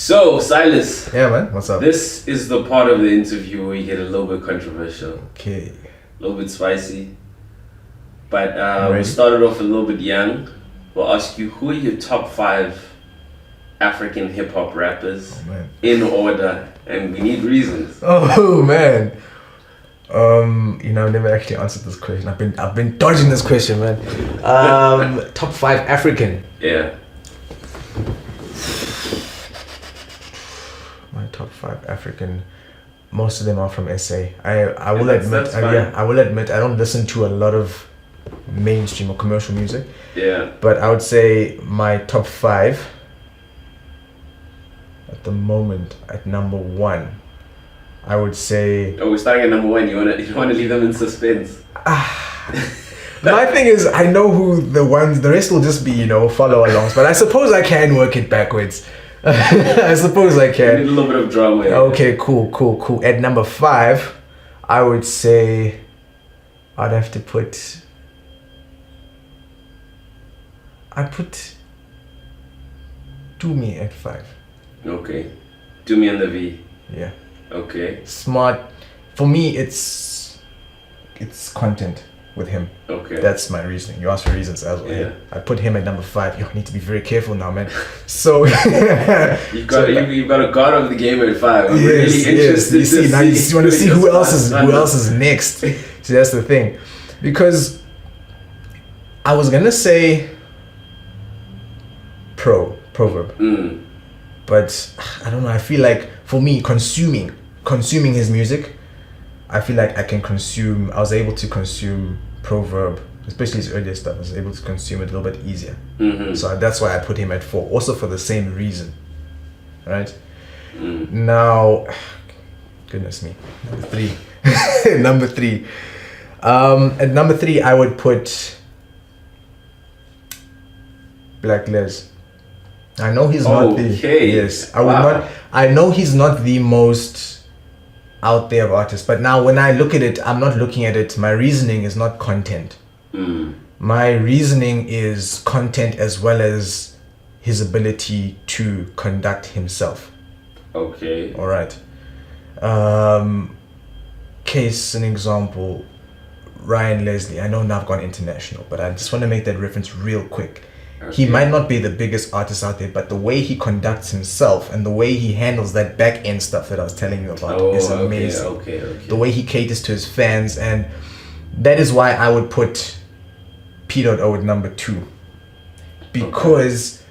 So, Silas. Yeah, man. What's up? This is the part of the interview where you get a little bit controversial. Okay. A little bit spicy. But Right. we started off a little bit young. We'll ask you, who are your top 5 African hip-hop rappers in order? And we need reasons. Oh, man. I've never actually answered this question. I've been dodging this question, man. Top 5 African. Yeah. My top 5 African. Most of them are from SA. I will admit. Fine. I will admit. I don't listen to a lot of mainstream or commercial music. Yeah. But I would say my top 5 at the moment at number 1. I would say. Oh, we're starting at number 1. You wanna leave them in suspense? My thing is, I know who the rest will just be, follow alongs. But I suppose I can work it backwards. I suppose I can. We need a little bit of drama. Yeah. Okay, cool. At number 5, I would say I'd have to put. I'd put Dumi at 5. Okay. Do me on the V. Yeah. Okay. Smart. For me, it's content with him. Okay. That's my reasoning. You asked for reasons as well. Yeah. I put him at number 5. I need to be very careful now, man. So you've got a god of the game at 5. I'm really interested You see, now you want to see who else is next. See, that's the thing, because I was gonna say proverb, but I don't know. I feel like for me, consuming his music, I feel like I was able to consume proverb, especially his earlier stuff. I was able to consume it a little bit easier. So that's why I put him at 4, also for the same reason. Right? Now, goodness me, number 3. Number 3. At number 3, I would put Black Les. I know he's not the. Yes, I would not. I know he's not the most out there artist, but now when I look at it, I'm not looking at it. My reasoning is not content. My reasoning is content as well as his ability to conduct himself. Okay. All right. Case an example. Ryan Leslie. I know now I've gone international, but I just want to make that reference real quick. Okay. He might not be the biggest artist out there, but the way he conducts himself and the way he handles that back end stuff that I was telling you about is amazing. Okay. The way he caters to his fans, and that is why I would put P.O at number 2. Because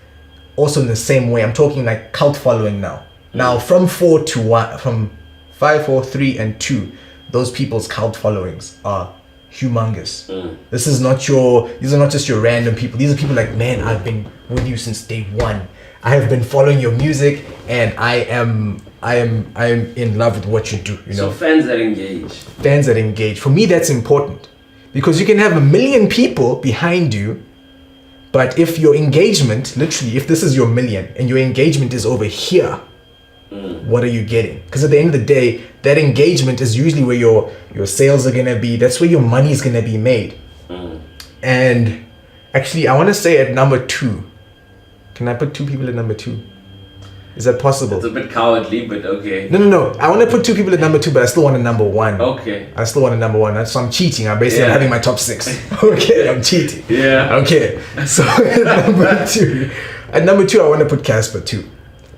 also in the same way, I'm talking like cult following now. Now from 4 to 1, from 5, 4, 3, and 2, those people's cult followings are humongous. These are not just your random people. These are people like, man, I've been with you since day 1. I have been following your music, and I am in love with what you do. So fans that engage. For me, that's important, because you can have 1 million people behind you, but if your engagement, literally, if this is your 1 million and your engagement is over here, what are you getting? Because at the end of the day, that engagement is usually where your sales are gonna be. That's where your money is gonna be made. And actually, I want to say at number 2. Can I put 2 people at number 2? Is that possible? It's a bit cowardly, but okay. No. I want to put 2 people at number 2, but I still want a number 1. Okay. I still want a number 1. So I'm cheating. I'm basically having my top 6. Okay, I'm cheating. Yeah. Okay. So at number 2, I want to put Casper too.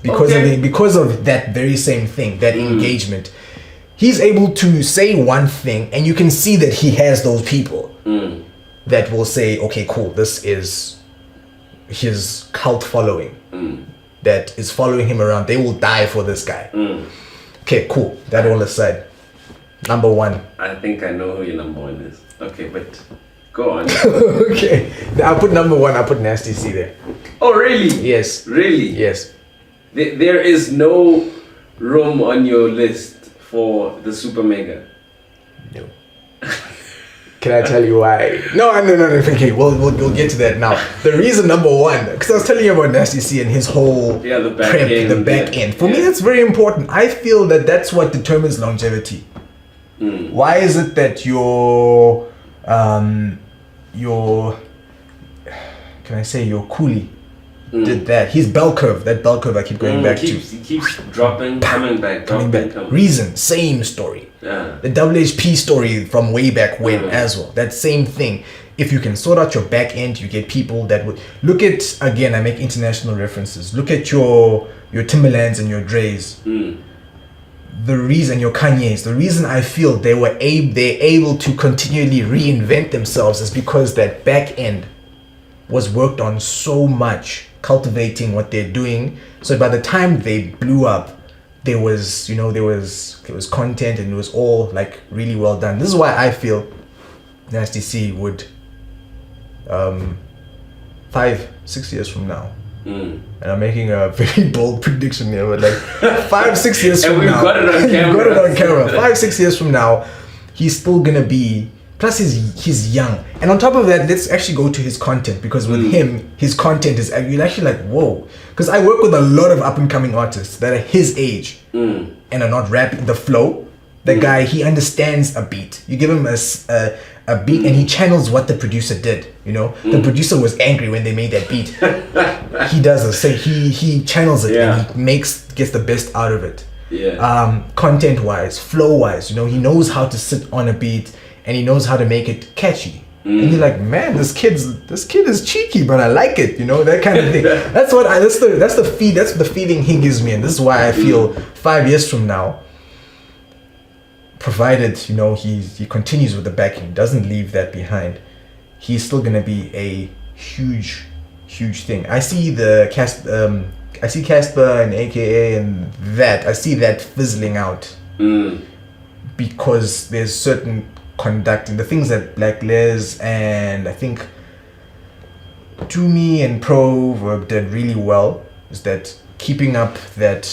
Because of that very same thing, that engagement. He's able to say one thing, and you can see that he has those people that will say, okay, cool, this is his cult following that is following him around. They will die for this guy. Okay, cool. That all aside. Number 1. I think I know who your number 1 is. Okay, but go on. Okay. I'll put number 1. I'll put Nasty C there. Oh, really? Yes. Really? Yes. There is no room on your list for the Super Mega. No. Can I tell you why? No. Okay, we'll get to that now. The reason number 1, because I was telling you about Nasty C and his whole the back end. For me, that's very important. I feel that that's what determines longevity. Why is it that your coolie, did that. He's bell curve. That bell curve I keep going back to. He keeps dropping, coming back, dropping, coming back. Reason, same story. Yeah. The WHP story from way back when as well. That same thing. If you can sort out your back end, you get people that would look at, again, I make international references. Look at your Timberlands and your Dre's. The reason, your Kanye's, the reason I feel they're able to continually reinvent themselves is because that back end was worked on so much, cultivating what they're doing. So by the time they blew up, there was content and it was all like really well done. This is why I feel Nasty C would 5-6 years from now, and I'm making a very bold prediction here, but like 5-6 years from now, and we've got it on camera. Got it on camera. 5-6 years from now, he's still gonna be. Plus, he's young, and on top of that, let's actually go to his content, because with him, his content is you're actually like, whoa. Because I work with a lot of up and coming artists that are his age and are not rapping the flow. The guy, he understands a beat. You give him a beat and he channels what the producer did. You know, the producer was angry when they made that beat. He does the same. He channels it and he gets the best out of it. Content wise, flow wise, you know, he knows how to sit on a beat and he knows how to make it catchy. And you're like, man, this kid is cheeky, but I like it, you know, that kind of thing. That's the feeling he gives me, and this is why I feel 5 years from now, provided, you know, he continues with the backing, doesn't leave that behind, he's still gonna be a huge thing. I see I see Casper and AKA and that. I see that fizzling out because there's certain conducting the things that Black Les and I think Toomey and Pro did really well is that keeping up that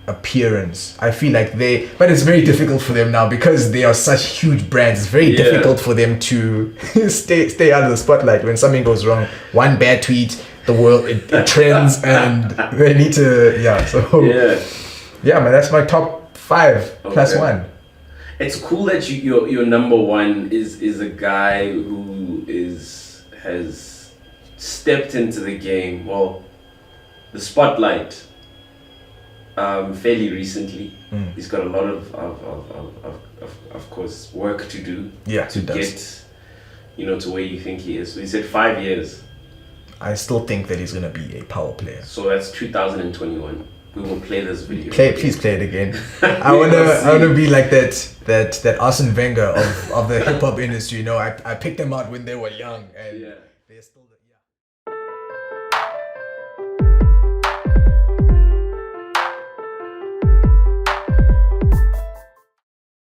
appearance. I feel like but it's very difficult for them now because they are such huge brands. It's very difficult for them to stay out of the spotlight. When something goes wrong, one bad tweet, the world it trends, and they need to man, that's my top 5 plus 1. It's cool that your number 1 is a guy who has stepped into the game, well, the spotlight, fairly recently. He's got a lot of course work to do to get, you know, to where you think he is. So he said 5 years. I still think that he's gonna be a power player. So that's 2021. We will play this video. Please play it again. I wanna be like that Arsene Wenger of the hip hop industry. You know, I picked them out when they were young, and they're still.